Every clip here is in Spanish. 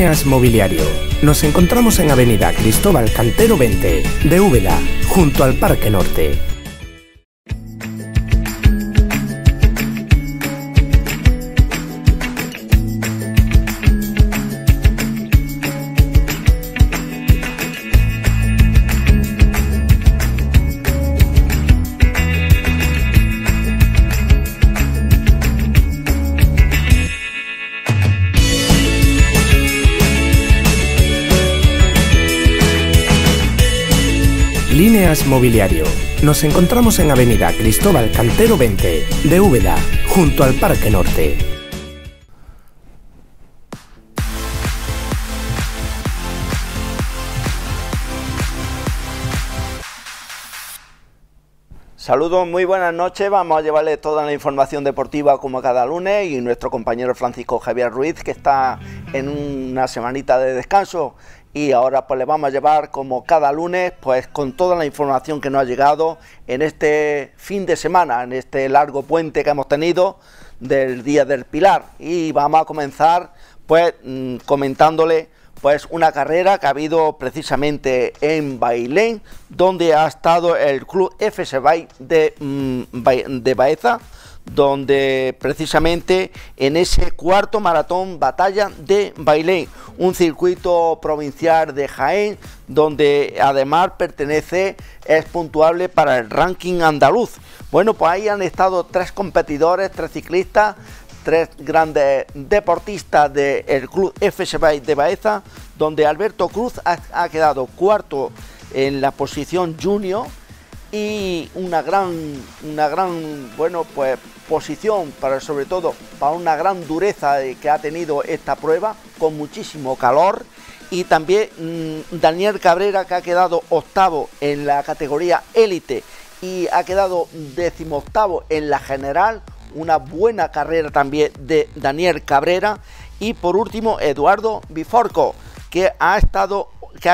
Líneas Mobiliario. Nos encontramos en Avenida Cristóbal Cantero 20 de Úbeda, junto al Parque Norte. Líneas Mobiliario. Nos encontramos en Avenida Cristóbal Cantero 20 de Úbeda, junto al Parque Norte. Saludos, muy buenas noches. Vamos a llevarles toda la información deportiva como cada lunes, y nuestro compañero Francisco Javier Ruiz, que está en una semanita de descanso, y ahora pues le vamos a llevar como cada lunes pues con toda la información que nos ha llegado en este fin de semana, en este largo puente que hemos tenido del Día del Pilar. Y vamos a comenzar pues comentándole pues una carrera que ha habido precisamente en Bailén, donde ha estado el Club FC Bay de Baeza, donde precisamente en ese cuarto maratón Batalla de Bailén, un circuito provincial de Jaén, donde además es puntuable para el ranking andaluz. Bueno, pues ahí han estado tres competidores, tres ciclistas, tres grandes deportistas del Club FC Bay de Baeza, donde Alberto Cruz ha quedado cuarto en la posición junior, y una gran bueno pues posición sobre todo para una gran dureza que ha tenido esta prueba, con muchísimo calor. Y también Daniel Cabrera, que ha quedado octavo en la categoría élite y ha quedado 18º en la general, una buena carrera también de Daniel Cabrera. Y por último Eduardo Biforco, que ha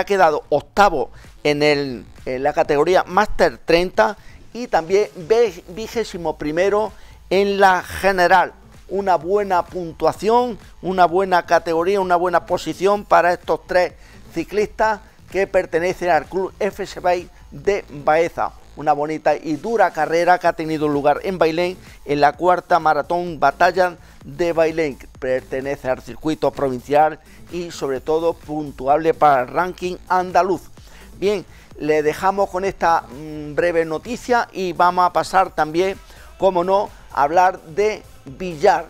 quedado octavo en la categoría Máster 30 y también 21º en la general. Una buena puntuación, una buena categoría, una buena posición para estos tres ciclistas que pertenecen al Club FC Bay de Baeza. Una bonita y dura carrera que ha tenido lugar en Bailén, en la cuarta maratón Batalla de Bailén, que pertenece al circuito provincial y sobre todo puntuable para el ranking andaluz. Bien, le dejamos con esta breve noticia y vamos a pasar también, como no, a hablar de Villar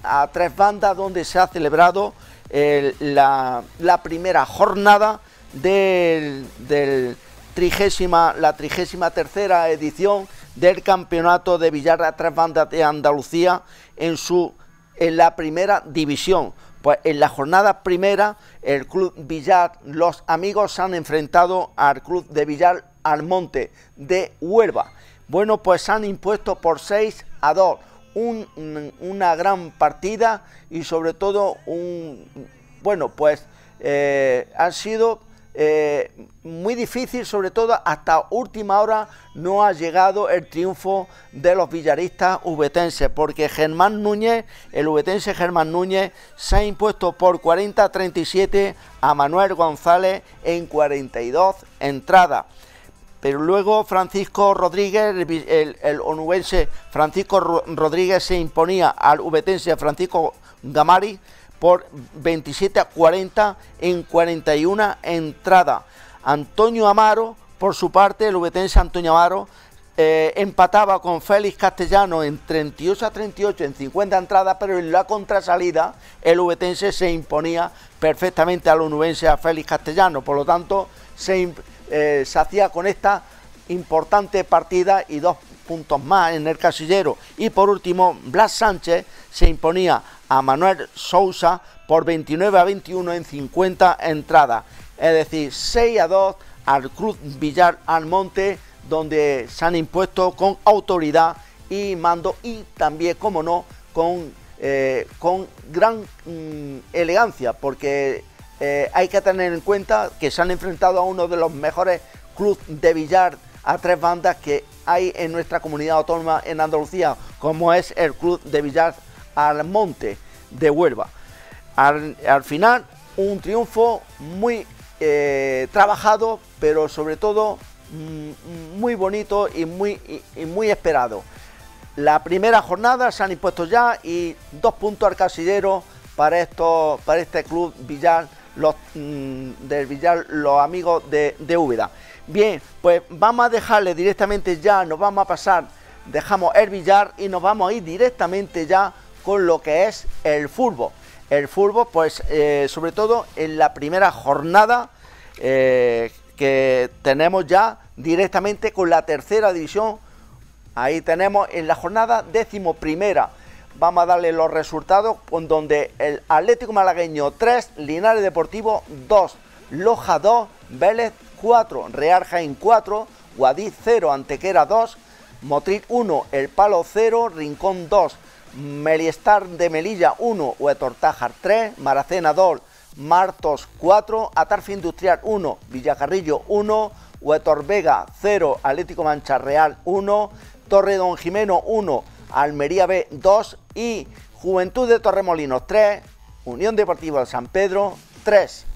a tres bandas, donde se ha celebrado la primera jornada de la 33ª edición del campeonato de billar a tres bandas de Andalucía en la primera división. Pues en la jornada primera, el Club Villar Los Amigos se han enfrentado al Club de Billar Almonte de Huelva. Bueno, pues se han impuesto por 6-2, una gran partida, y sobre todo ha sido muy difícil, sobre todo hasta última hora no ha llegado el triunfo de los villaristas ubetenses, porque el ubetense Germán Núñez se ha impuesto por 40-37 a Manuel González en 42 entradas. Pero luego Francisco Rodríguez, el onubense Francisco Rodríguez, se imponía al ubetense Francisco Gamari por 27-40 en 41 entradas. Antonio Amaro, por su parte, el ubetense Antonio Amaro, empataba con Félix Castellano en 38-38 en 50 entradas, pero en la contrasalida el ubetense se imponía perfectamente al onubense, a Félix Castellano. Por lo tanto, se hacía con esta importante partida y 2 puntos más en el casillero. Y por último, Blas Sánchez se imponía a Manuel Sousa por 29-21 en 50 entradas. Es decir, 6-2 al Club Villar Almonte, donde se han impuesto con autoridad y mando, y también, como no, con gran elegancia, porque hay que tener en cuenta que se han enfrentado a uno de los mejores clubes de billar a tres bandas que hay en nuestra comunidad autónoma en Andalucía, como es el Club de Billar Almonte de Huelva. Al final un triunfo muy trabajado, pero sobre todo muy bonito y muy esperado. La primera jornada se han impuesto ya y 2 puntos al casillero para este club Villar, del Villar, los amigos de Úbeda. Bien, pues vamos a dejarle directamente ya, nos vamos a pasar, dejamos el Villar y nos vamos a ir directamente ya con lo que es el fútbol. El fútbol, pues sobre todo en la primera jornada que tenemos ya directamente con la tercera división. Ahí tenemos en la jornada 11ª. Vamos a darle los resultados, con donde el Atlético Malagueño 3, Linares Deportivo 2, Loja 2, Vélez 4, Real Jaén 4, Guadix 0, Antequera 2, Motril 1, El Palo 0, Rincón 2, Meliestar de Melilla 1, Huetortájar 3, Maracena 2, Martos 4, Atarfe Industrial 1, Villacarrillo 1, Huetor Vega 0, Atlético Mancha Real 1, Torre Don Jimeno 1, Almería B 2 y Juventud de Torremolinos 3, Unión Deportiva de San Pedro 3.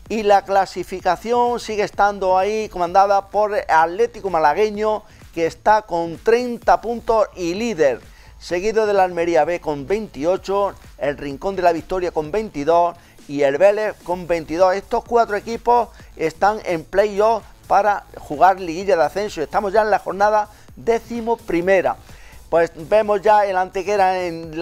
Y la clasificación sigue estando ahí comandada por Atlético Malagueño, que está con 30 puntos y líder, seguido de la Almería B con 28, el Rincón de la Victoria con 22 y el Vélez con 22. Estos 4 equipos están en playoff para jugar liguilla de ascenso. Estamos ya en la jornada 11ª. Pues vemos ya el Antequera en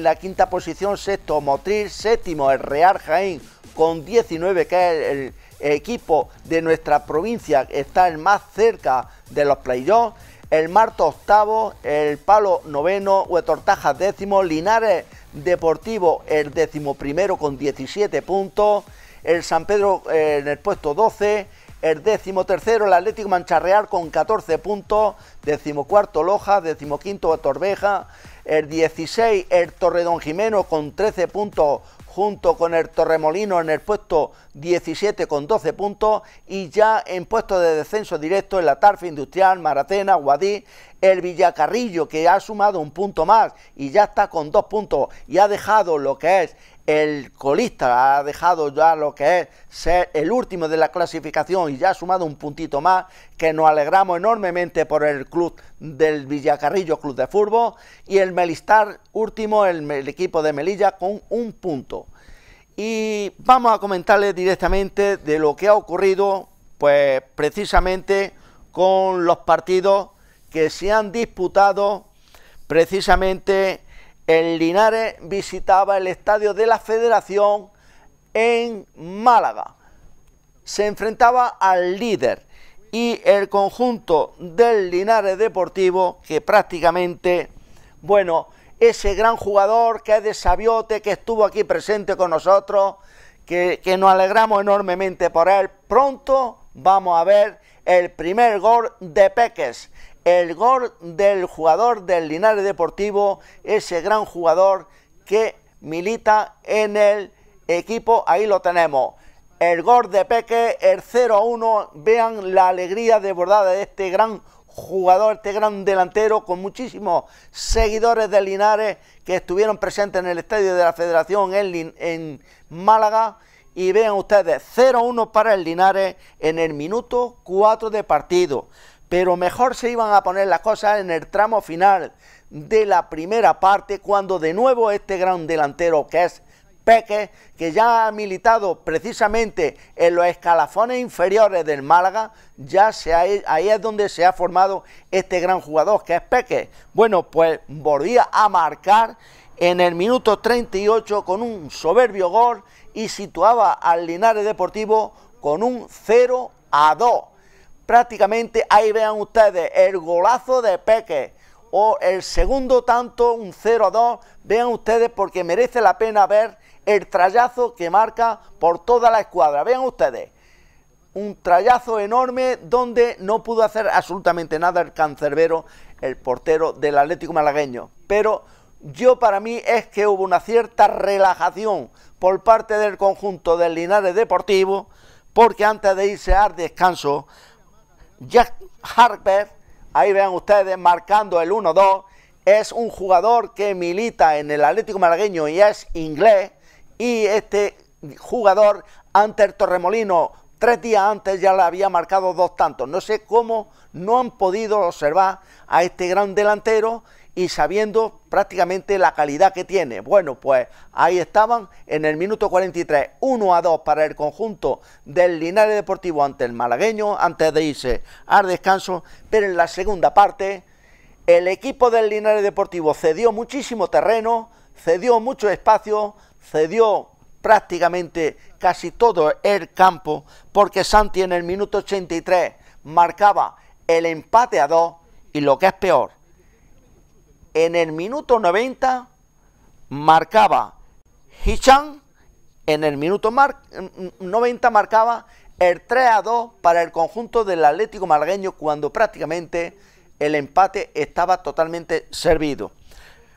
la quinta posición, sexto Motril, séptimo el Real Jaén con 19, que es el equipo de nuestra provincia, está el más cerca de los playoffs. El Marto octavo, el Palo noveno, Huetortajas décimo, Linares Deportivo el 11º con 17 puntos, el San Pedro en el puesto 12, el 13º el Atlético Mancha Real con 14 puntos, 14º Loja, 15º Torveja, el 16 el Torredón Jimeno con 13 puntos, junto con el Torremolino en el puesto 17 con 12 puntos, y ya en puesto de descenso directo el Atarfe Industrial, Maracena, Guadix, el Villacarrillo, que ha sumado un punto más y ya está con 2 puntos y ha dejado lo que es el colista, ha dejado ya lo que es ser el último de la clasificación y ya ha sumado un puntito más, que nos alegramos enormemente por el club del Villacarrillo Club de Fútbol, y el Melistar último, el equipo de Melilla, con 1 punto. Y vamos a comentarles directamente de lo que ha ocurrido, pues precisamente con los partidos que se han disputado. Precisamente el Linares visitaba el estadio de la Federación en Málaga, se enfrentaba al líder, y el conjunto del Linares Deportivo, que prácticamente, bueno, ese gran jugador que es de Sabiote, que estuvo aquí presente con nosotros, que nos alegramos enormemente por él. Pronto vamos a ver el primer gol de Peques, el gol del jugador del Linares Deportivo, ese gran jugador que milita en el equipo. Ahí lo tenemos, el gol de Peque, el 0-1. Vean la alegría desbordada de este gran jugador, este gran delantero, con muchísimos seguidores de Linares que estuvieron presentes en el estadio de la Federación en Málaga. Y vean ustedes, 0-1 para el Linares en el minuto 4 de partido. Pero mejor se iban a poner las cosas en el tramo final de la primera parte, cuando de nuevo este gran delantero, que es Peque, que ya ha militado precisamente en los escalafones inferiores del Málaga, ahí es donde se ha formado este gran jugador, que es Peque. Bueno, pues volvía a marcar en el minuto 38 con un soberbio gol y situaba al Linares Deportivo con un 0-2. Prácticamente ahí vean ustedes el golazo de Peque, o el segundo tanto, un 0-2. Vean ustedes, porque merece la pena ver el trayazo que marca por toda la escuadra. Vean ustedes, un trayazo enorme donde no pudo hacer absolutamente nada el cancerbero, el portero del Atlético Malagueño. Pero para mí es que hubo una cierta relajación por parte del conjunto del Linares Deportivo, porque antes de irse al descanso, Jack Harper, ahí vean ustedes, marcando el 1-2, es un jugador que milita en el Atlético Malagueño y es inglés, y este jugador ante el Torremolinos. 3 días antes ya le había marcado 2 tantos. No sé cómo no han podido observar a este gran delantero y sabiendo prácticamente la calidad que tiene. Bueno, pues ahí estaban en el minuto 43, 1-2 para el conjunto del Linares Deportivo ante el malagueño, antes de irse al descanso, pero en la segunda parte el equipo del Linares Deportivo cedió muchísimo terreno, cedió mucho espacio, cedió prácticamente casi todo el campo, porque Santi en el minuto 83 marcaba el empate a 2 y lo que es peor, en el minuto 90 marcaba Hicham, en el minuto 90 marcaba el 3-2 para el conjunto del Atlético malagueño cuando prácticamente el empate estaba totalmente servido.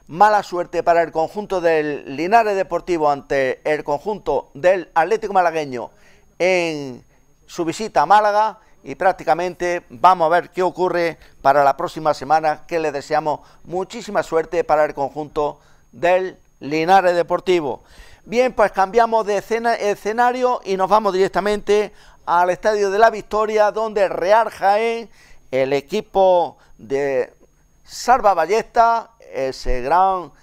Mala suerte para el conjunto del Linares Deportivo ante el conjunto del Atlético malagueño en su visita a Málaga. Y prácticamente vamos a ver qué ocurre para la próxima semana, que le deseamos muchísima suerte para el conjunto del Linares Deportivo. Bien, pues cambiamos de escenario y nos vamos directamente al Estadio de la Victoria, donde el Real Jaén, el equipo de Salva Ballesta, ese gran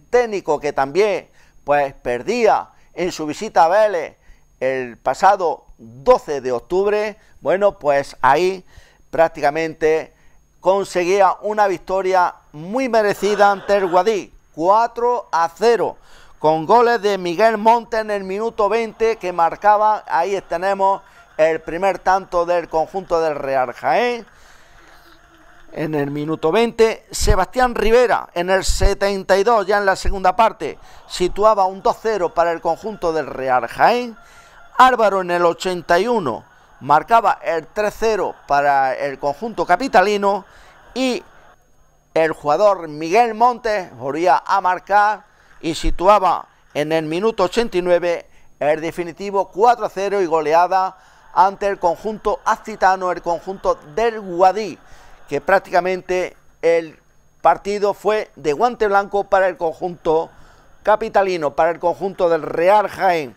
técnico que también pues perdía en su visita a Vélez el pasado 12 de octubre, bueno, pues ahí prácticamente conseguía una victoria muy merecida ante el Guadix, 4-0, con goles de Miguel Montes en el minuto 20 que marcaba, ahí tenemos el primer tanto del conjunto del Real Jaén. En el minuto 20, Sebastián Rivera en el 72, ya en la segunda parte, situaba un 2-0 para el conjunto del Real Jaén. Álvaro en el 81 marcaba el 3-0 para el conjunto capitalino y el jugador Miguel Montes volvía a marcar y situaba en el minuto 89 el definitivo 4-0 y goleada ante el conjunto accitano, el conjunto del Guadix, que prácticamente el partido fue de guante blanco para el conjunto capitalino, para el conjunto del Real Jaén.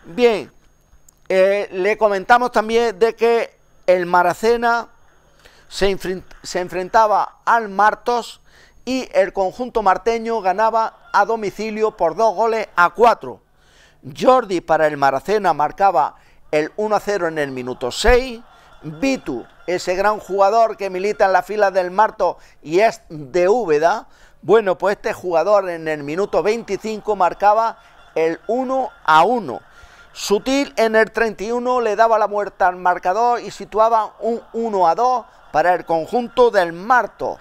Bien, le comentamos también de que el Maracena se enfrentaba al Martos y el conjunto marteño ganaba a domicilio por 2-4. Jordi para el Maracena marcaba el 1-0 en el minuto 6. Vitu, ese gran jugador que milita en la fila del Martos y es de Úbeda, bueno, pues este jugador en el minuto 25 marcaba el 1-1. Sutil en el 31 le daba la muerte al marcador y situaba un 1-2 para el conjunto del Martos.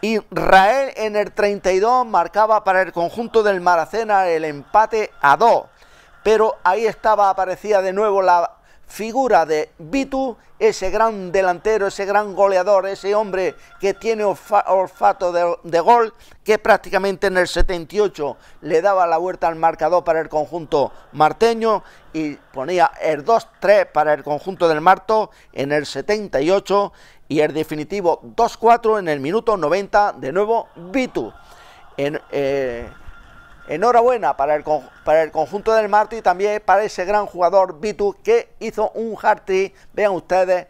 Israel en el 32 marcaba para el conjunto del Maracena el empate a 2. Pero ahí aparecía de nuevo la figura de Vitu, ese gran delantero, ese gran goleador, ese hombre que tiene olfato de gol, que prácticamente en el 78 le daba la vuelta al marcador para el conjunto marteño y ponía el 2-3 para el conjunto del Martos en el 78 y el definitivo 2-4 en el minuto 90, de nuevo Vitu. Enhorabuena para el conjunto del Martos y también para ese gran jugador Vitu que hizo un hat-trick. Vean ustedes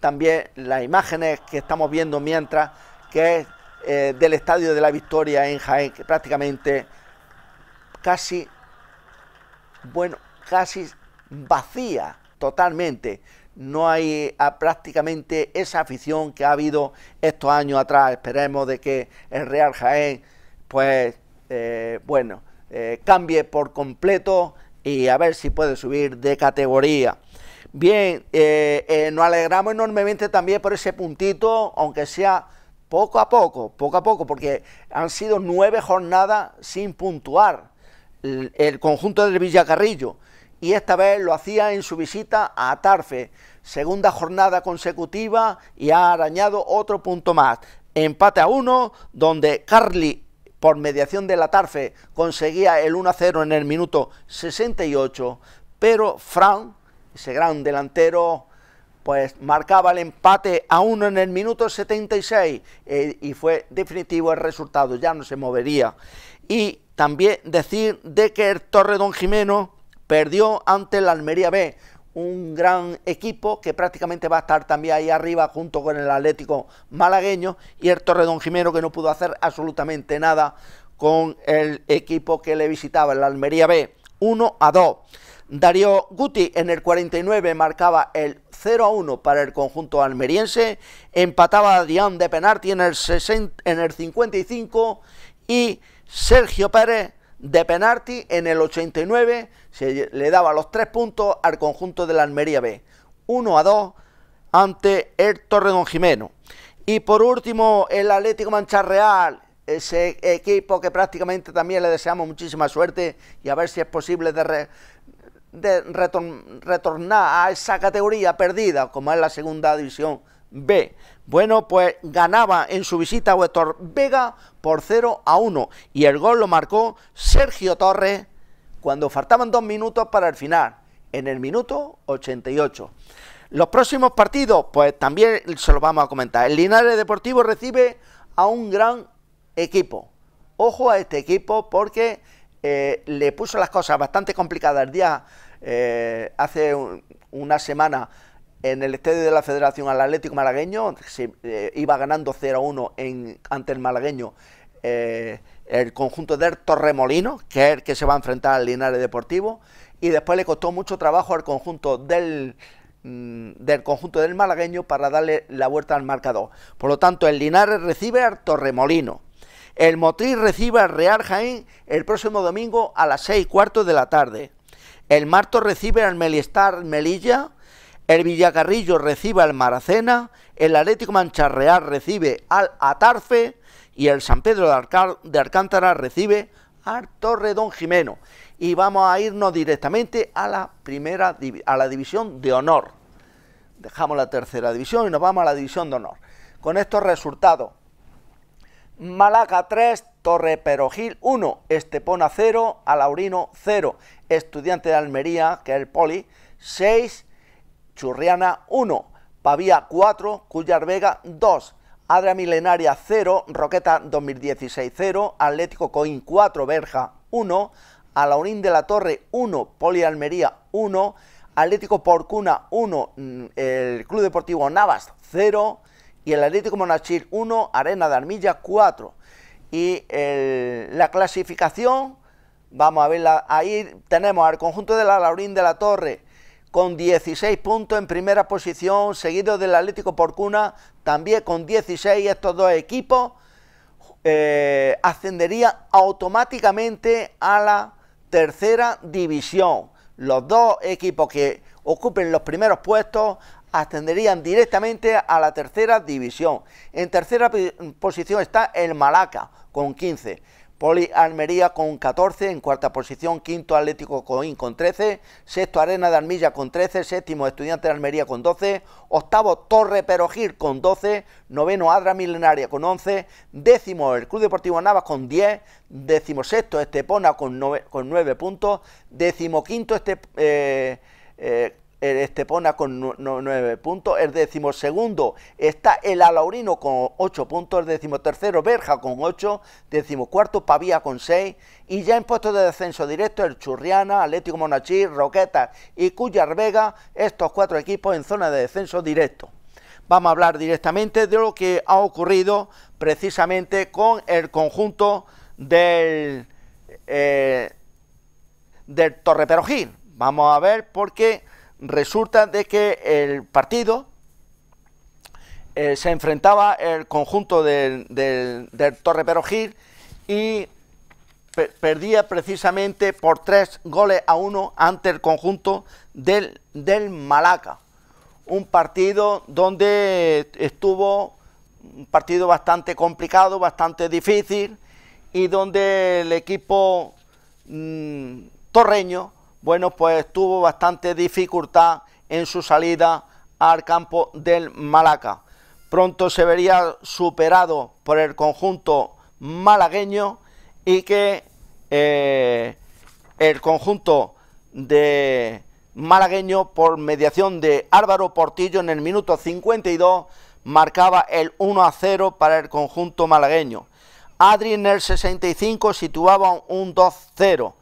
también las imágenes que estamos viendo mientras, que es del Estadio de la Victoria en Jaén, que prácticamente casi vacía totalmente. No hay prácticamente esa afición que ha habido estos años atrás. Esperemos de que el Real Jaén pues cambie por completo y a ver si puede subir de categoría. Bien, nos alegramos enormemente también por ese puntito, aunque sea poco a poco, porque han sido 9 jornadas sin puntuar el conjunto del Villacarrillo, y esta vez lo hacía en su visita a Tarfe, segunda jornada consecutiva y ha arañado otro punto más. Empate a 1, donde Carly, por mediación de la Tarfe, conseguía el 1-0 en el minuto 68, pero Fran, ese gran delantero, pues marcaba el empate a 1 en el minuto 76 y fue definitivo el resultado, ya no se movería. Y también decir de que el Torredonjimeno perdió ante el Almería B, un gran equipo que prácticamente va a estar también ahí arriba junto con el Atlético malagueño, y el Torredonjimeno, que no pudo hacer absolutamente nada con el equipo que le visitaba, el Almería B, 1-2. Darío Guti en el 49 marcaba el 0-1 para el conjunto almeriense, empataba a Adrián de penalti en el 55, y Sergio Pérez de penalti en el 89 se le daba los 3 puntos al conjunto de la Almería B, 1-2 ante el Torredonjimeno. Y por último, el Atlético Mancha-Real, ese equipo que prácticamente también le deseamos muchísima suerte, y a ver si es posible de retornar a esa categoría perdida como es la segunda división B. Bueno, pues ganaba en su visita a Héctor Vega por 0-1, y el gol lo marcó Sergio Torres cuando faltaban 2 minutos para el final, en el minuto 88. Los próximos partidos, pues también se los vamos a comentar. El Linares Deportivo recibe a un gran equipo. Ojo a este equipo, porque le puso las cosas bastante complicadas el día, hace una semana, en el estadio de la Federación al Atlético malagueño. Se iba ganando 0-1 ante el malagueño, el conjunto del Torremolinos, que es el que se va a enfrentar al Linares Deportivo, y después le costó mucho trabajo al conjunto del malagueño para darle la vuelta al marcador. Por lo tanto, el Linares recibe al Torremolinos. El Motril recibe al Real Jaén el próximo domingo a las 6:15 de la tarde. El Marto recibe al Meliestar Melilla. El Villacarrillo recibe al Maracena. El Atlético Mancha Real recibe al Atarfe. Y el San Pedro de Alcántara recibe al Torredonjimeno. Y vamos a irnos directamente a la división de honor. Dejamos la tercera división y nos vamos a la división de honor. Con estos resultados: Malaca 3, Torre Perojil 1, Estepona 0, Alaurino 0, Estudiante de Almería, que es el Poli, 6, Churriana 1, Pavía 4, Cuyar Vega 2, Adria Milenaria 0, Roqueta 2016 0, Atlético Coín 4, Berja 1, Alaurín de la Torre 1, Poli Almería 1, Atlético Porcuna 1, el Club Deportivo Navas 0, y el Atlético Monachil 1, Arena de Armilla 4. Y la clasificación, vamos a verla, ahí tenemos al conjunto del Alaurín de la Torre con 16 puntos en primera posición, seguido del Atlético Porcuna también con 16. Estos dos equipos ascenderían automáticamente a la tercera división. Los dos equipos que ocupen los primeros puestos ascenderían directamente a la tercera división. En tercera posición está el Malaca con 15, Poli Almería con 14, en cuarta posición quinto Atlético Coín con 13, sexto Arena de Armilla con 13, séptimo Estudiante de Almería con 12, octavo Torre Perojil con 12, noveno Adria Milenaria con 11, décimo el Club Deportivo Navas con 10, decimosexto Estepona con 9 puntos, decimoquinto Estepona con 9 puntos, el decimosegundo está el Alaurino con 8 puntos, el decimotercero Berja con 8, decimocuarto Pavía con 6, y ya en puestos de descenso directo el Churriana, Atlético Monachil, Roqueta y Cuyar Vega, estos 4 equipos en zona de descenso directo. Vamos a hablar directamente de lo que ha ocurrido precisamente con el conjunto del Torre Perojil. Vamos a ver, porque resulta de que el partido se enfrentaba el conjunto del Torre Perojil y perdía precisamente por 3-1 ante el conjunto del Malaca. Un partido donde estuvo un partido bastante complicado, bastante difícil, y donde el equipo torreño, bueno, pues tuvo bastante dificultad en su salida al campo del Malaca. Pronto se vería superado por el conjunto malagueño, y que el conjunto de malagueño, por mediación de Álvaro Portillo, en el minuto 52 marcaba el 1-0 para el conjunto malagueño. Adri en el 65 situaba un 2-0.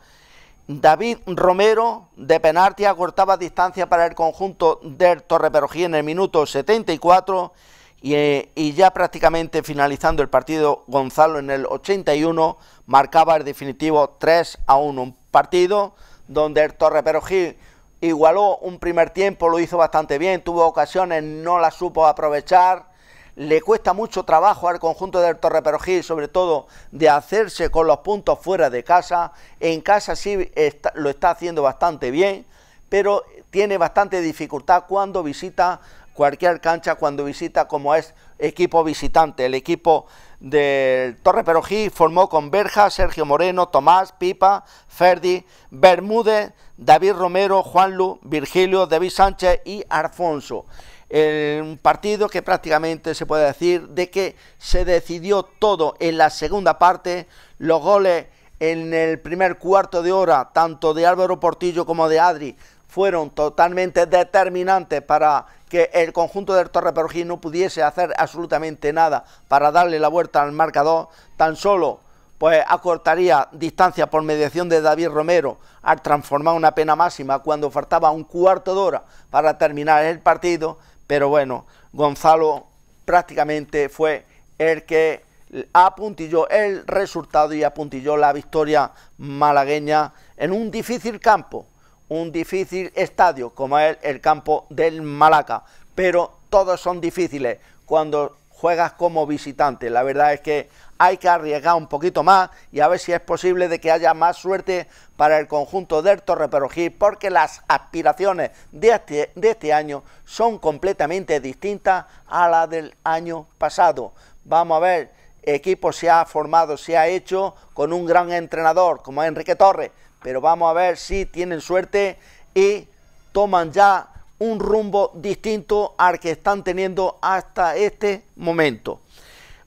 David Romero de penalti acortaba distancia para el conjunto del Torreperogí en el minuto 74 y ya prácticamente finalizando el partido, Gonzalo en el 81 marcaba el definitivo 3-1, un partido donde el Torreperogí igualó un primer tiempo, lo hizo bastante bien, tuvo ocasiones, no las supo aprovechar. Le cuesta mucho trabajo al conjunto del Torreperogí, sobre todo de hacerse con los puntos fuera de casa. En casa sí lo está haciendo bastante bien, pero tiene bastante dificultad cuando visita cualquier cancha, cuando visita como es equipo visitante. El equipo del Torreperogí formó con Berja, Sergio Moreno, Tomás, Pipa, Ferdi, Bermúdez, David Romero, Juanlu, Virgilio, David Sánchez y Alfonso. Un partido que prácticamente se puede decir de que se decidió todo en la segunda parte. Los goles en el primer cuarto de hora, tanto de Álvaro Portillo como de Adri, fueron totalmente determinantes para que el conjunto del Torreperogí no pudiese hacer absolutamente nada para darle la vuelta al marcador. Tan solo pues acortaría distancia por mediación de David Romero al transformar una pena máxima cuando faltaba un cuarto de hora para terminar el partido. Pero bueno, Gonzalo prácticamente fue el que apuntilló el resultado y apuntilló la victoria malagueña en un difícil campo, un difícil estadio como es el campo del Malaca. Pero todos son difíciles cuando juegas como visitante. La verdad es que hay que arriesgar un poquito más y a ver si es posible de que haya más suerte para el conjunto del Torreperogí, porque las aspiraciones de este año son completamente distintas a las del año pasado. Vamos a ver, equipo se ha formado, se ha hecho con un gran entrenador como Enrique Torres, pero vamos a ver si tienen suerte y toman ya un rumbo distinto al que están teniendo hasta este momento.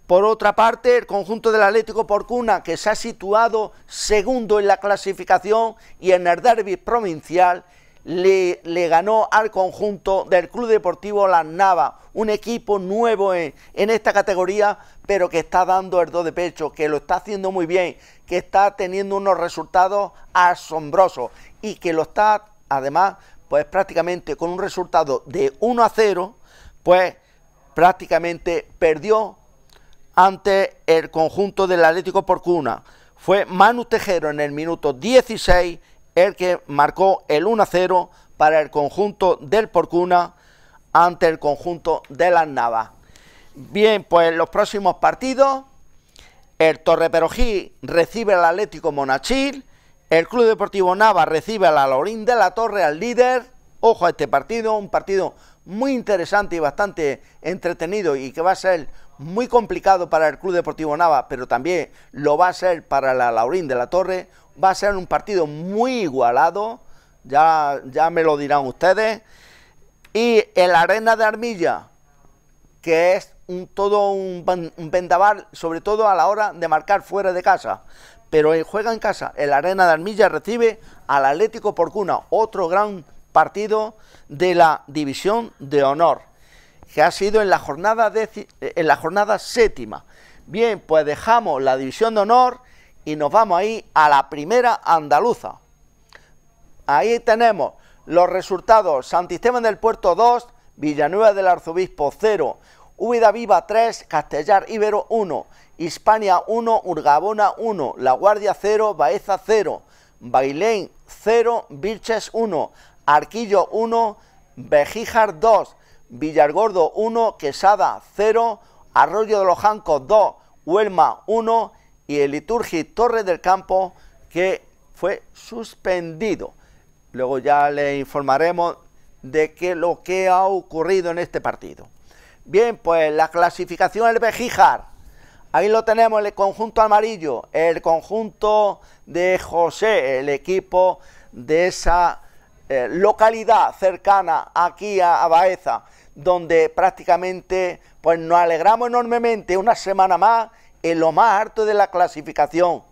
Por otra parte, el conjunto del Atlético Porcuna, que se ha situado segundo en la clasificación y en el derbi provincial, le ganó al conjunto del Club Deportivo Las Navas, un equipo nuevo en esta categoría, pero que está dando el do de pecho, que lo está haciendo muy bien, que está teniendo unos resultados asombrosos y que lo está, además, pues prácticamente con un resultado de 1-0, pues prácticamente perdió ante el conjunto del Atlético Porcuna. Fue Manu Tejero en el minuto 16 el que marcó el 1-0 para el conjunto del Porcuna ante el conjunto de Las Navas. Bien, pues los próximos partidos, el Torreperogí recibe al Atlético Monachil, el Club Deportivo Navas recibe al Alaurín de la Torre, al líder. Ojo a este partido, un partido muy interesante y bastante entretenido y que va a ser muy complicado para el Club Deportivo Navas, pero también lo va a ser para el Alaurín de la Torre. Va a ser un partido muy igualado, ya me lo dirán ustedes. Y el Arena de Armilla, que es todo un vendaval, sobre todo a la hora de marcar fuera de casa. Pero juega en casa, el Arena de Armilla recibe al Atlético Porcuna, otro gran partido de la División de Honor, que ha sido en la jornada séptima. Bien, pues dejamos la División de Honor y nos vamos ahí a la Primera Andaluza. Ahí tenemos los resultados: Santisteban del Puerto 2, Villanueva del Arzobispo 0, Úbeda Viva 3, Castellar Ibero 1, Hispania 1, Urgabona 1, La Guardia 0, Baeza 0, Bailén 0, Vilches 1, Arquillo 1, Bejíjar 2, Villargordo 1, Quesada 0, Arroyo de los Jancos 2, Huelma 1 y el Liturgi Torres del Campo, que fue suspendido. Luego ya le informaremos de lo que ha ocurrido en este partido. Bien, pues la clasificación del Bejíjar, ahí lo tenemos, el conjunto amarillo, el conjunto de José, el equipo de esa localidad cercana aquí a Baeza, donde prácticamente pues nos alegramos enormemente una semana más en lo más alto de la clasificación.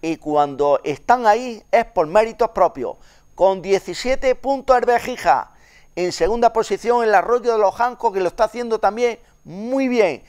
Y cuando están ahí es por méritos propios, con 17 puntos el Bejíjar. En segunda posición el Arroyo de los Jancos, que lo está haciendo también muy bien,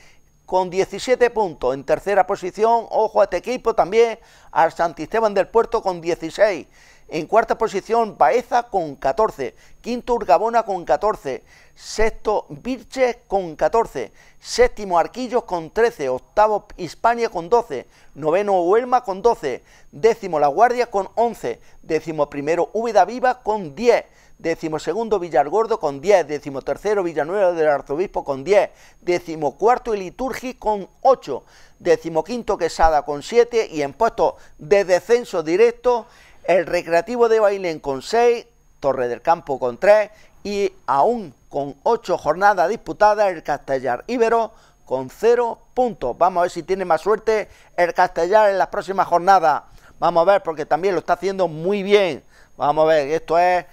con 17 puntos. En tercera posición, ojo a este equipo también, al Santisteban del Puerto con 16. En cuarta posición, Baeza con 14. Quinto, Urgabona con 14. Sexto, Virches con 14. Séptimo, Arquillos con 13. Octavo, Hispania con 12. Noveno, Huelma con 12. Décimo, La Guardia con 11. Décimo primero, Úbeda Viva con 10. Décimo segundo, Villargordo con 10. Décimo tercero, Villanueva del Arzobispo con 10. Décimo cuarto, Liturgi con 8. Décimo quinto, Quesada con 7. Y en puestos de descenso directo, el Recreativo de Bailén con 6, Torre del Campo con 3 y aún con 8 jornadas disputadas el Castellar Ibero con 0 puntos. Vamos a ver si tiene más suerte el Castellar en las próximas jornadas. Vamos a ver, porque también lo está haciendo muy bien. Vamos a ver, esto es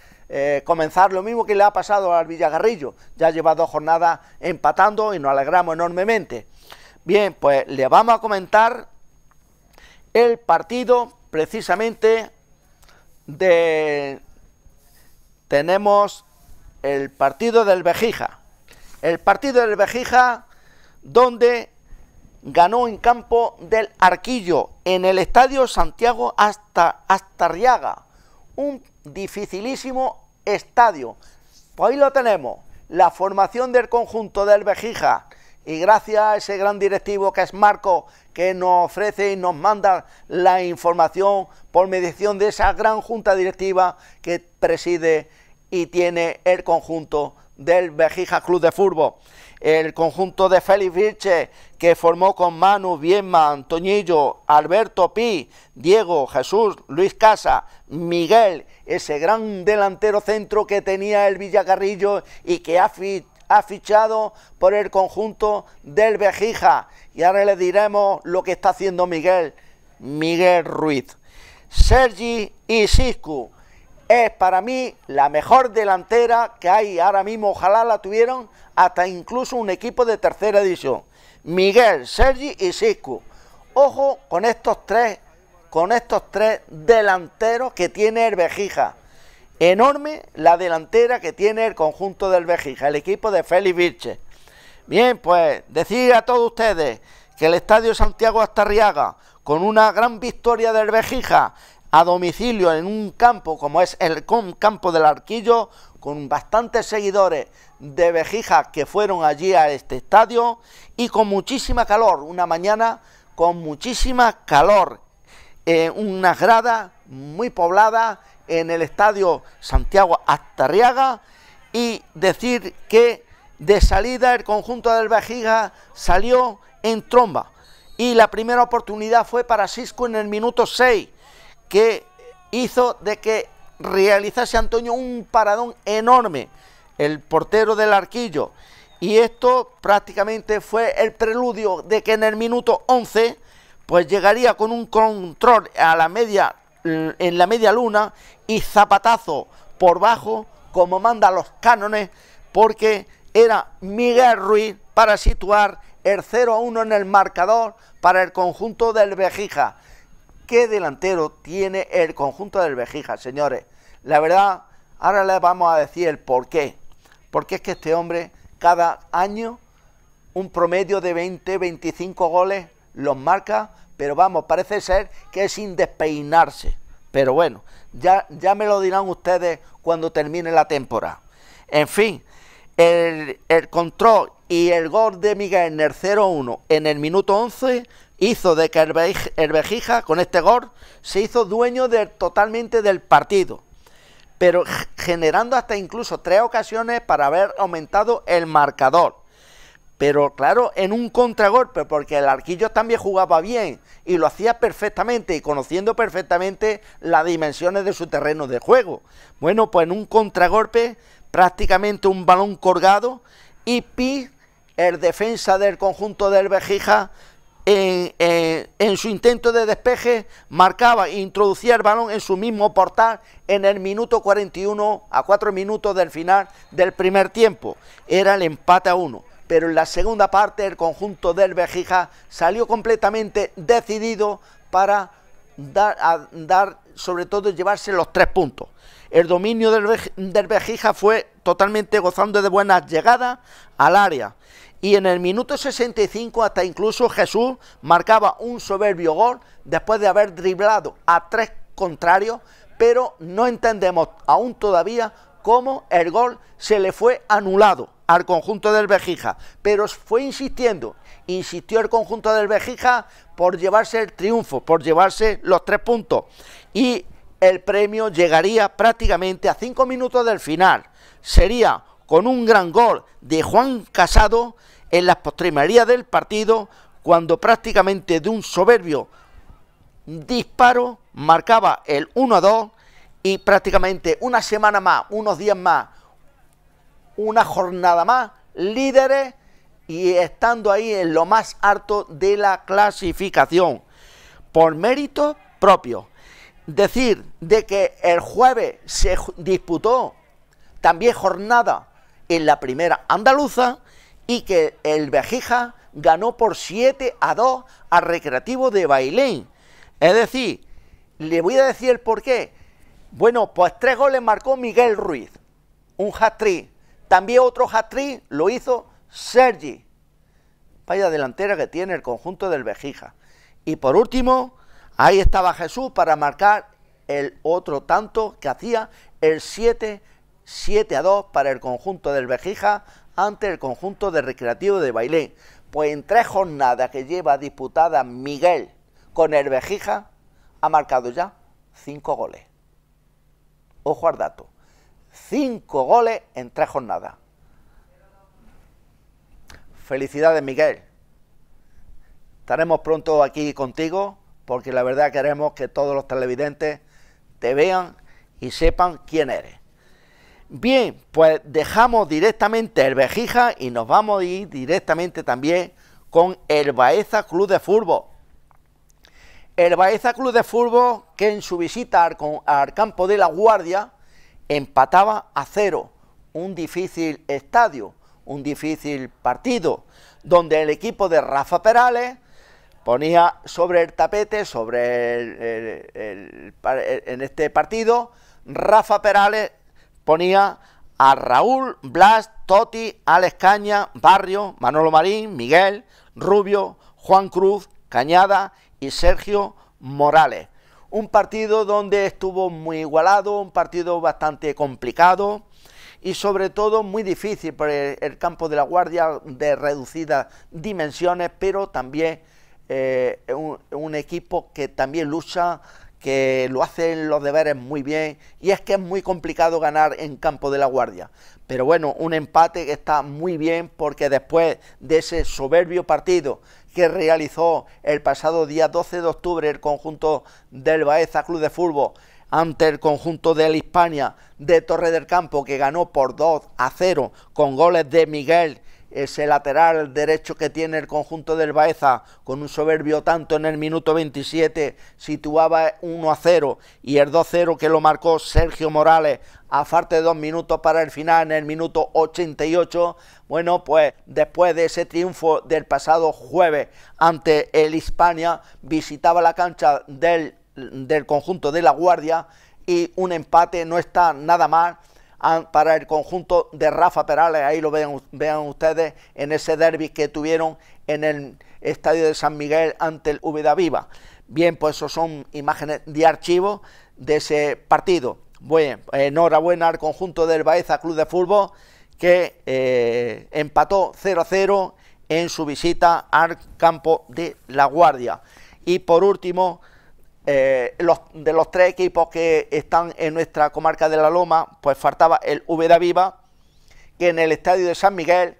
comenzar lo mismo que le ha pasado al Villagarrillo. Ya lleva 2 jornadas empatando y nos alegramos enormemente. Bien, pues le vamos a comentar el partido precisamente tenemos el partido del Vejija. El partido del Vejija, donde ganó en campo del Arquillo, en el estadio Santiago Astarriaga. Un dificilísimo estadio. Pues ahí lo tenemos, la formación del conjunto del Vejija. Y gracias a ese gran directivo que es Marco, que nos ofrece y nos manda la información por mediación de esa gran junta directiva que preside y tiene el conjunto del Vejija Club de Fútbol. El conjunto de Félix Virche, que formó con Manu, Bienma, Antoñillo, Alberto Pi, Diego, Jesús, Luis Casa, Miguel, ese gran delantero centro que tenía el Villagarrillo y que ha fichado por el conjunto del Vejija. Y ahora le diremos lo que está haciendo Miguel Ruiz. Sergi Isiscu es para mí la mejor delantera que hay ahora mismo. Ojalá la tuvieran hasta incluso un equipo de tercera división. Miguel, Sergi Isiscu. Ojo con estos tres delanteros que tiene el Vejija. Enorme la delantera que tiene el conjunto del Vejija, el equipo de Félix Virche. Bien, pues decir a todos ustedes que el Estadio Santiago Astarriaga, con una gran victoria del Vejija a domicilio en un campo como es el campo del Arquillo, con bastantes seguidores de Vejija que fueron allí a este estadio y con muchísima calor, una mañana con muchísima calor, unas gradas muy pobladas en el Estadio Santiago Astarriaga. Y decir que de salida el conjunto del Vejija salió en tromba y la primera oportunidad fue para Siscu en el minuto 6, que hizo de que realizase Antonio un paradón enorme, el portero del Arquillo, y esto prácticamente fue el preludio de que en el minuto 11 pues llegaría con un control a la media, en la media luna, y zapatazo por bajo como manda los cánones, porque era Miguel Ruiz para situar el 0-1 en el marcador para el conjunto del Vejija. ¿Qué delantero tiene el conjunto del Vejija, señores? La verdad, ahora les vamos a decir el por qué. Porque es que este hombre cada año un promedio de 20-25 goles los marca, pero vamos, parece ser que es sin despeinarse. Pero bueno, ya me lo dirán ustedes cuando termine la temporada. En fin, el control y el gol de Miguel en el 0-1 en el minuto 11 hizo de que el Vejija, con este gol, se hizo dueño totalmente del partido, pero generando hasta incluso 3 ocasiones para haber aumentado el marcador. Pero claro, en un contragolpe, porque el Arquillo también jugaba bien y lo hacía perfectamente y conociendo perfectamente las dimensiones de su terreno de juego. Bueno, pues en un contragolpe, prácticamente un balón colgado, y Pi, el defensa del conjunto del Vejija, en su intento de despeje, marcaba e introducía el balón en su mismo portal en el minuto 41, a 4 minutos del final del primer tiempo. Era el empate a 1. Pero en la segunda parte el conjunto del Vejija salió completamente decidido para dar sobre todo llevarse los 3 puntos. El dominio del Vejija fue totalmente gozando de buenas llegadas al área y en el minuto 65 hasta incluso Jesús marcaba un soberbio gol después de haber driblado a 3 contrarios, pero no entendemos aún todavía cómo el gol se le fue anulado al conjunto del Béjica, pero fue insistió el conjunto del Béjica por llevarse el triunfo, por llevarse los 3 puntos, y el premio llegaría prácticamente a 5 minutos del final. Sería con un gran gol de Juan Casado en las postrimerías del partido, cuando prácticamente de un soberbio disparo marcaba el 1-2, y prácticamente una semana más, unos días más, una jornada más, líderes y estando ahí en lo más alto de la clasificación, por mérito propio. Decir de que el jueves se disputó también jornada en la primera andaluza y que el Béjica ganó por 7-2 al Recreativo de Bailén. Es decir, le voy a decir el porqué. Bueno, pues 3 goles marcó Miguel Ruiz, un hat-trick. También otro hat-trick lo hizo Sergi. Vaya delantera que tiene el conjunto del Béjica. Y por último, ahí estaba Jesús para marcar el otro tanto que hacía el 7-2 para el conjunto del Béjica ante el conjunto del Recreativo de Bailén. Pues en 3 jornadas que lleva disputada Miguel con el Béjica, ha marcado ya 5 goles. Ojo al dato, 5 goles en 3 jornadas. Felicidades, Miguel. Estaremos pronto aquí contigo, porque la verdad queremos que todos los televidentes te vean y sepan quién eres. Bien, pues dejamos directamente el Béjica y nos vamos a ir directamente también con el Baeza Club de Fútbol. El Baeza Club de Fútbol, que en su visita al campo de La Guardia empataba a 0, un difícil estadio, un difícil partido, donde el equipo de Rafa Perales ponía sobre el tapete, en este partido, Rafa Perales ponía a Raúl, Blas, Toti, Alex Caña, Barrio, Manolo Marín, Miguel, Rubio, Juan Cruz, Cañada y Sergio Morales. Un partido donde estuvo muy igualado, un partido bastante complicado y sobre todo muy difícil por el campo de La Guardia, de reducidas dimensiones, pero también un equipo que también lucha, que lo hacen los deberes muy bien, y es que es muy complicado ganar en campo de La Guardia. Pero bueno, un empate que está muy bien, porque después de ese soberbio partido que realizó el pasado día 12 de octubre el conjunto del Baeza Club de Fútbol ante el conjunto del Hispania de Torre del Campo, que ganó por 2-0 con goles de Miguel, ese lateral derecho que tiene el conjunto del Baeza, con un soberbio tanto en el minuto 27, situaba 1-0, y el 2-0 que lo marcó Sergio Morales a falta de 2 minutos para el final, en el minuto 88. Bueno, pues después de ese triunfo del pasado jueves ante el Hispania, visitaba la cancha del conjunto de La Guardia, y un empate no está nada mal para el conjunto de Rafa Perales. Ahí lo vean ustedes en ese derbi que tuvieron en el estadio de San Miguel ante el Úbeda Viva. Bien, pues eso son imágenes de archivo de ese partido. Bueno, enhorabuena al conjunto del Baeza Club de Fútbol, que empató 0-0 en su visita al campo de La Guardia. Y por último, de los 3 equipos que están en nuestra comarca de La Loma, pues faltaba el Úbeda Viva, que en el estadio de San Miguel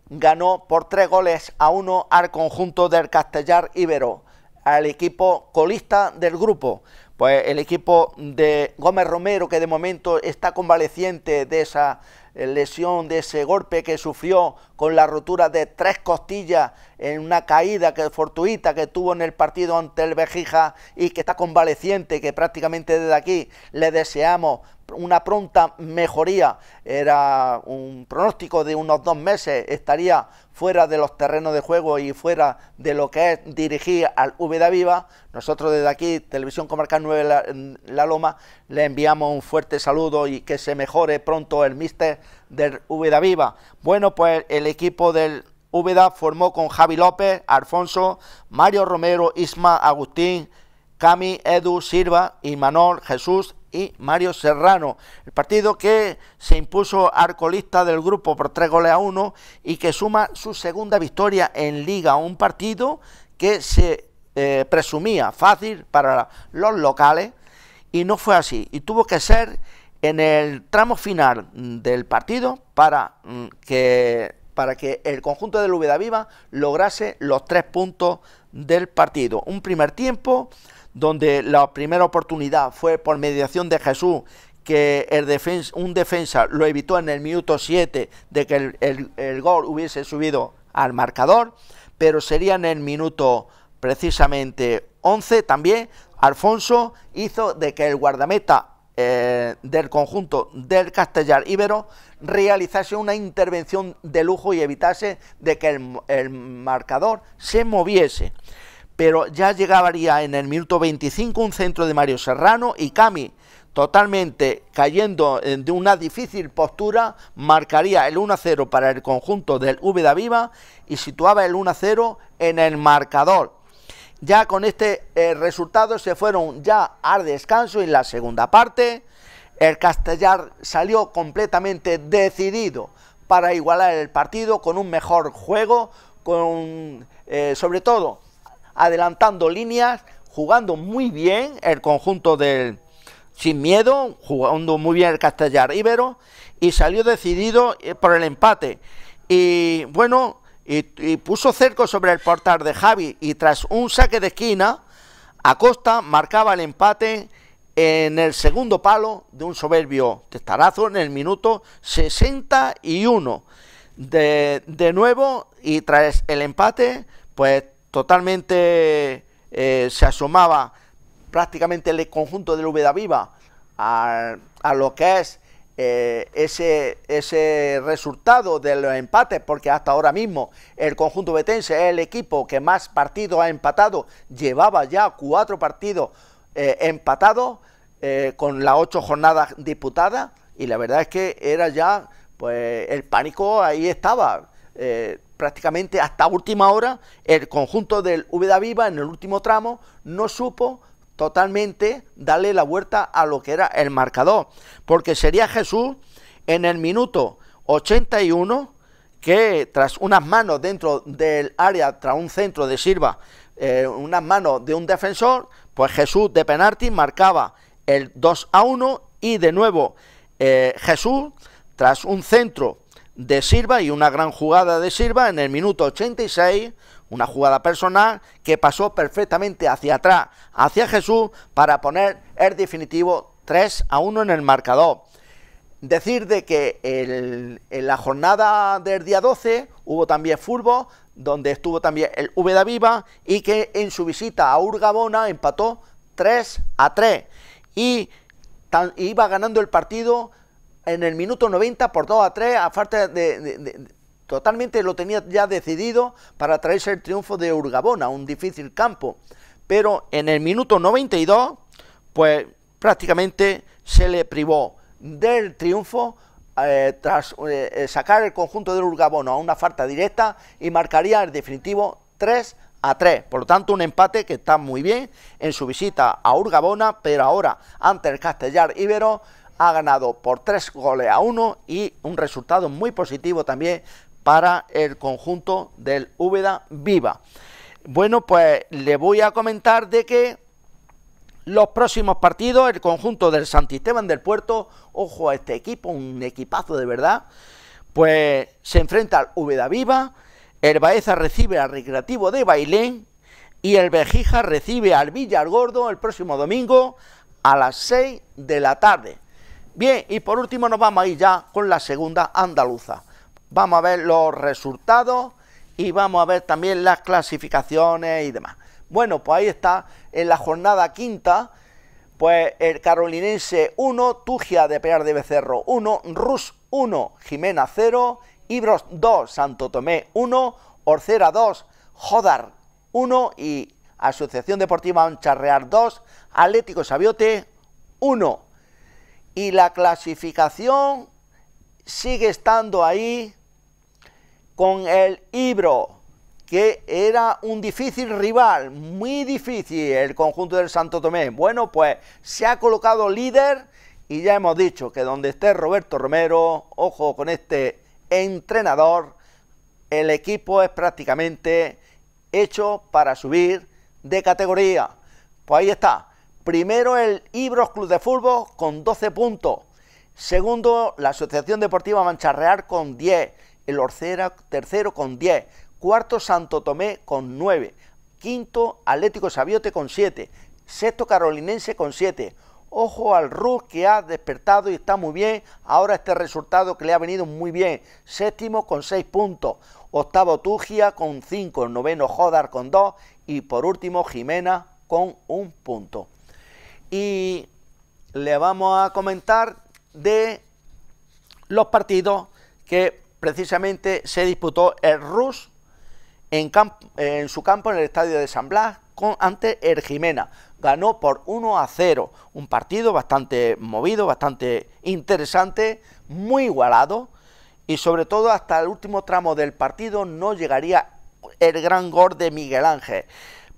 ganó por 3-1 al conjunto del Castellar Ibero, al equipo colista del grupo. Pues el equipo de Gómez Romero, que de momento está convaleciente de esa lesión, de ese golpe que sufrió con la rotura de 3 costillas en una caída fortuita que tuvo en el partido ante el Béjica, y que está convaleciente, que prácticamente desde aquí le deseamos una pronta mejoría. Era un pronóstico de unos 2 meses, estaría fuera de los terrenos de juego y fuera de lo que es dirigir al Úbeda Viva. Nosotros desde aquí, Televisión Comarcal 9 La Loma, le enviamos un fuerte saludo y que se mejore pronto el míster del Úbeda Viva. Bueno, pues el equipo del Úbeda formó con Javi López, Alfonso, Mario Romero, Isma, Agustín, Cami, Edu, Silva, Imanol, Jesús y Mario Serrano. El partido que se impuso al colista del grupo por 3-1 y que suma su segunda victoria en Liga. Un partido que se presumía fácil para los locales y no fue así. Y tuvo que ser en el tramo final del partido para que el conjunto del Úbeda Viva lograse los 3 puntos del partido. Un primer tiempo donde la primera oportunidad fue por mediación de Jesús, que un defensa lo evitó en el minuto 7 de que el gol hubiese subido al marcador, pero sería en el minuto precisamente 11 también Alfonso hizo de que el guardameta del conjunto del Castellar Ibero realizase una intervención de lujo y evitase de que el marcador se moviese. Pero ya llegaría en el minuto 25 un centro de Mario Serrano y Cami, totalmente cayendo de una difícil postura, marcaría el 1-0 para el conjunto del Úbeda Viva y situaba el 1-0 en el marcador. Ya con este resultado se fueron ya al descanso en la segunda parte. El Castellar salió completamente decidido para igualar el partido con un mejor juego, sobre todo adelantando líneas, jugando muy bien el conjunto del Sin Miedo, jugando muy bien el Castellar Ibero y salió decidido por el empate. Y bueno, y puso cerco sobre el portal de Javi y tras un saque de esquina, Acosta marcaba el empate en el segundo palo de un soberbio testarazo en el minuto 61. De nuevo, y tras el empate, pues totalmente se asomaba prácticamente el conjunto del Úbeda Viva a lo que es ese resultado de los empates, porque hasta ahora mismo el conjunto betense es el equipo que más partidos ha empatado, llevaba ya 4 partidos empatados con las 8 jornadas disputadas, y la verdad es que era ya, pues el pánico ahí estaba, prácticamente hasta última hora el conjunto del Úbeda Viva en el último tramo no supo totalmente darle la vuelta a lo que era el marcador, porque sería Jesús en el minuto 81 que tras unas manos dentro del área, tras un centro de Silva, unas manos de un defensor, pues Jesús de penalti marcaba el 2-1 y de nuevo Jesús tras un centro de Silva y una gran jugada de Silva en el minuto 86, una jugada personal que pasó perfectamente hacia atrás, hacia Jesús, para poner el definitivo 3-1 en el marcador. Decir de que en la jornada del día 12 hubo también fútbol, donde estuvo también el Úbeda Viva y que en su visita a Urgabona empató 3-3 y iba ganando el partido en el minuto 90 por 2-3 a falta totalmente lo tenía ya decidido para traerse el triunfo de Urgabona, un difícil campo, pero en el minuto 92 pues prácticamente se le privó del triunfo tras sacar el conjunto del Urgabona a una falta directa y marcaría el definitivo 3-3, por lo tanto un empate que está muy bien en su visita a Urgabona, pero ahora ante el Castellar Ibero ha ganado por 3-1 y un resultado muy positivo también para el conjunto del Úbeda Viva. Bueno, pues le voy a comentar de que los próximos partidos, el conjunto del Santisteban del Puerto, ojo a este equipo, un equipazo de verdad, pues se enfrenta al Úbeda Viva, el Baeza recibe al Recreativo de Bailén y el Vejija recibe al Villargordo el próximo domingo a las 6 de la tarde. Bien, y por último nos vamos a ir ya con la segunda andaluza. Vamos a ver los resultados y vamos a ver también las clasificaciones y demás. Bueno, pues ahí está, en la jornada quinta, pues el Carolinense 1, Tugia de Pear de Becerro 1, Rus 1, Jimena 0, Ibros 2, Santo Tomé 1, Orcera 2, Jodar 1 y Asociación Deportiva Oncharreal 2, Atlético Sabiote 1. Y la clasificación sigue estando ahí con el Ibro, que era un difícil rival, muy difícil el conjunto del Santo Tomé. Bueno, pues se ha colocado líder y ya hemos dicho que donde esté Roberto Romero, ojo con este entrenador, el equipo es prácticamente hecho para subir de categoría. Pues ahí está. Primero el Ibros Club de Fútbol con 12 puntos. Segundo, la Asociación Deportiva Mancha Real con 10. El Orcera tercero con 10. Cuarto, Santo Tomé con 9. Quinto, Atlético Sabiote con 7. Sexto, Carolinense con 7. Ojo al Rus, que ha despertado y está muy bien. Ahora este resultado que le ha venido muy bien. Séptimo con 6 puntos. Octavo, Tugia con 5. Noveno, Jodar con 2. Y por último, Jimena con 1 punto. Y le vamos a comentar de los partidos que precisamente se disputó el Rus en su campo en el estadio de San Blas ante el Jimena. Ganó por 1-0, un partido bastante movido, bastante interesante, muy igualado, y sobre todo hasta el último tramo del partido no llegaría el gran gol de Miguel Ángel,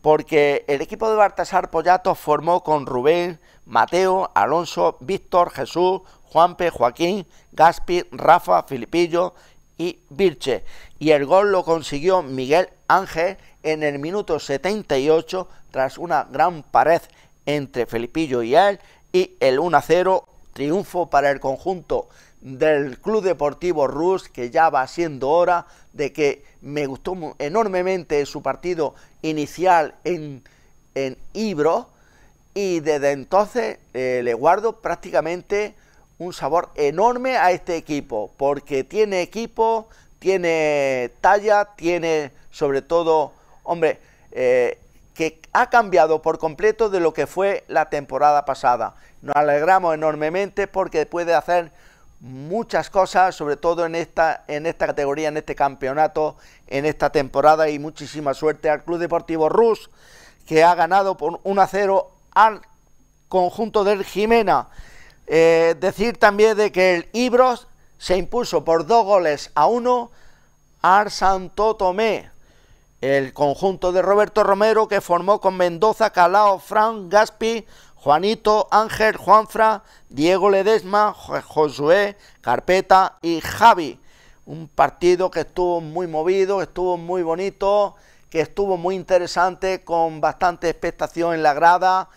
porque el equipo de Baltasar Pollato formó con Rubén, Mateo, Alonso, Víctor, Jesús, Juanpe, Joaquín, Gaspi, Rafa, Filipillo y Virche, y el gol lo consiguió Miguel Ángel en el minuto 78 tras una gran pared entre Felipillo y él, y el 1-0, triunfo para el conjunto del Club Deportivo Rus, que ya va siendo hora de que me gustó enormemente su partido inicial en Ibro, y desde entonces le guardo prácticamente un sabor enorme a este equipo, porque tiene equipo, tiene talla, tiene sobre todo, hombre, que ha cambiado por completo de lo que fue la temporada pasada. Nos alegramos enormemente porque puede hacer muchas cosas, sobre todo en esta categoría, en este campeonato, en esta temporada, y muchísima suerte al Club Deportivo Rus, que ha ganado por 1-0 al conjunto del Jimena. Decir también de que el Ibros se impuso por 2-1 al Santo Tomé, el conjunto de Roberto Romero, que formó con Mendoza, Calao, Fran, Gaspi, Juanito, Ángel, Juanfra, Diego Ledesma, Josué, Carpeta y Javi. Un partido que estuvo muy movido, que estuvo muy bonito, que estuvo muy interesante, con bastante expectación en la grada,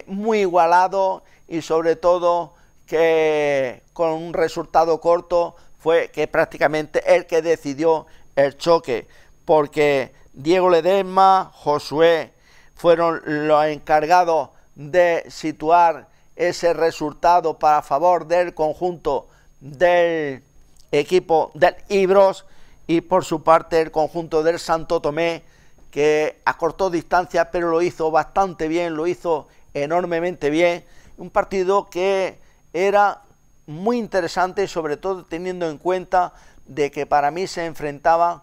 muy igualado, y sobre todo que con un resultado corto fue que prácticamente el que decidió el choque, porque Diego Ledesma, Josué fueron los encargados de situar ese resultado para favor del conjunto del equipo del Ibros, y por su parte el conjunto del Santo Tomé, que acortó distancias pero lo hizo bastante bien, lo hizo enormemente bien. Un partido que era muy interesante, sobre todo teniendo en cuenta de que para mí se enfrentaban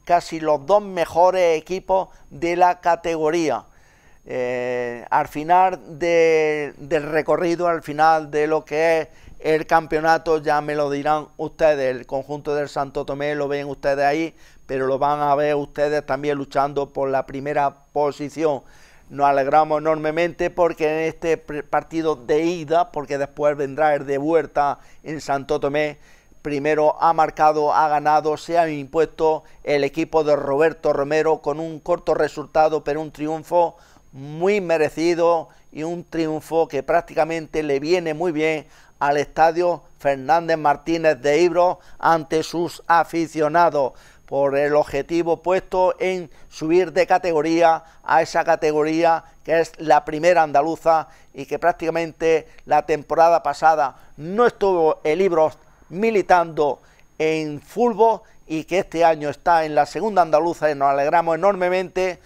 casi los dos mejores equipos de la categoría. Al final del recorrido, al final de lo que es el campeonato, ya me lo dirán ustedes, el conjunto del Santo Tomé lo ven ustedes ahí, pero lo van a ver ustedes también luchando por la primera posición. Nos alegramos enormemente porque en este partido de ida, porque después vendrá el de vuelta en Santo Tomé, primero ha marcado, ha ganado, se ha impuesto el equipo de Roberto Romero con un corto resultado, pero un triunfo muy merecido, y un triunfo que prácticamente le viene muy bien al estadio Fernández Martínez de Ibros ante sus aficionados, por el objetivo puesto en subir de categoría a esa categoría que es la primera andaluza, y que prácticamente la temporada pasada no estuvo el Ibros militando en fútbol, y que este año está en la segunda andaluza, y nos alegramos enormemente,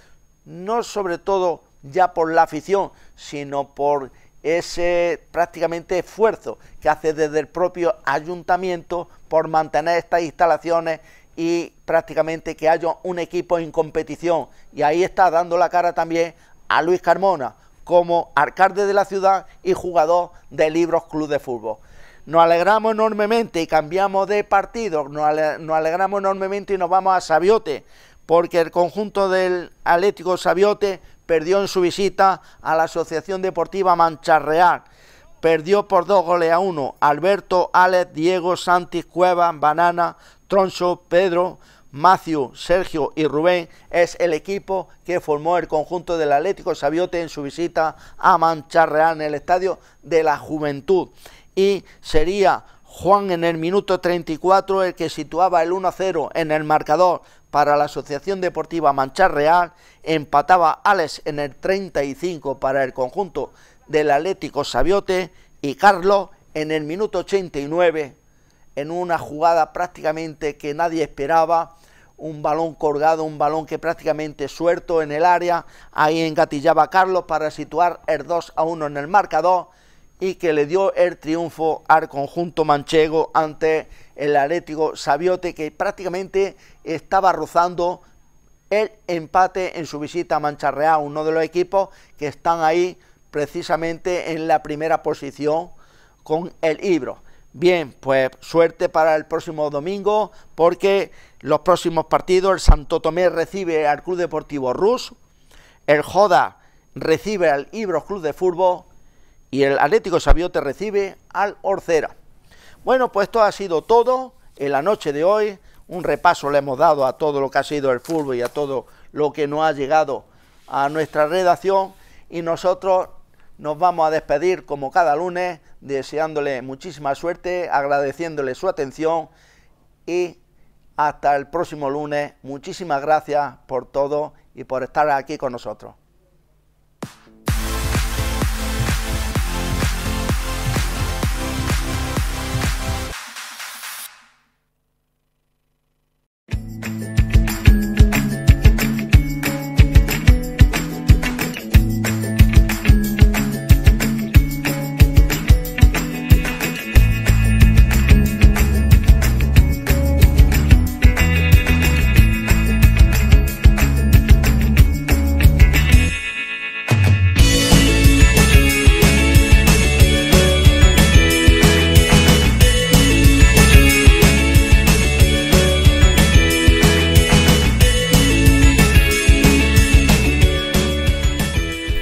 no sobre todo ya por la afición, sino por ese prácticamente esfuerzo que hace desde el propio ayuntamiento por mantener estas instalaciones y prácticamente que haya un equipo en competición. Y ahí está dando la cara también a Luis Carmona como alcalde de la ciudad y jugador del Ibros Club de Fútbol. nos alegramos enormemente y cambiamos de partido, nos alegramos enormemente y nos vamos a Sabiote, porque el conjunto del Atlético Sabiote perdió en su visita a la Asociación Deportiva Mancha-Real. Perdió por 2-1. Alberto, Alex, Diego, Santi, Cuevas, Banana, Troncho, Pedro, Macio, Sergio y Rubén es el equipo que formó el conjunto del Atlético Sabiote en su visita a Mancha-Real en el Estadio de la Juventud. Y sería Juan en el minuto 34 el que situaba el 1-0 en el marcador para la Asociación Deportiva Mancha-Real. Empataba Alex en el 35 para el conjunto del Atlético Sabiote, y Carlos en el minuto 89, en una jugada prácticamente que nadie esperaba, un balón colgado, un balón que prácticamente suelto en el área, ahí engatillaba Carlos para situar el 2-1 en el marcador y que le dio el triunfo al conjunto manchego ante el Atlético Sabiote, que prácticamente estaba rozando el empate en su visita a Mancha-Real, uno de los equipos que están ahí precisamente en la primera posición con el Ibro. Bien, pues suerte para el próximo domingo, porque los próximos partidos: el Santo Tomé recibe al Club Deportivo Rus, el Joda recibe al Ibro Club de Fútbol y el Atlético Sabiote recibe al Orcera. Bueno, pues esto ha sido todo en la noche de hoy. Un repaso le hemos dado a todo lo que ha sido el fútbol y a todo lo que nos ha llegado a nuestra redacción, y nosotros nos vamos a despedir como cada lunes, deseándole muchísima suerte, agradeciéndole su atención, y hasta el próximo lunes. Muchísimas gracias por todo y por estar aquí con nosotros.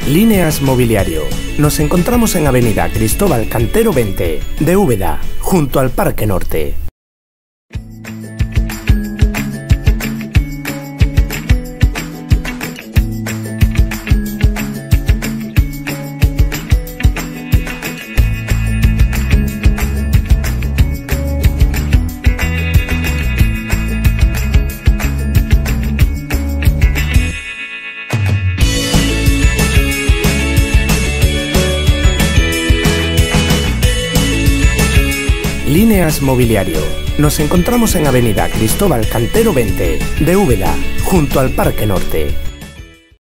Líneas Mobiliario. Nos encontramos en Avenida Cristóbal Cantero 20, de Úbeda, junto al Parque Norte. Líneas Mobiliario. Nos encontramos en Avenida Cristóbal Cantero 20, de Úbeda, junto al Parque Norte.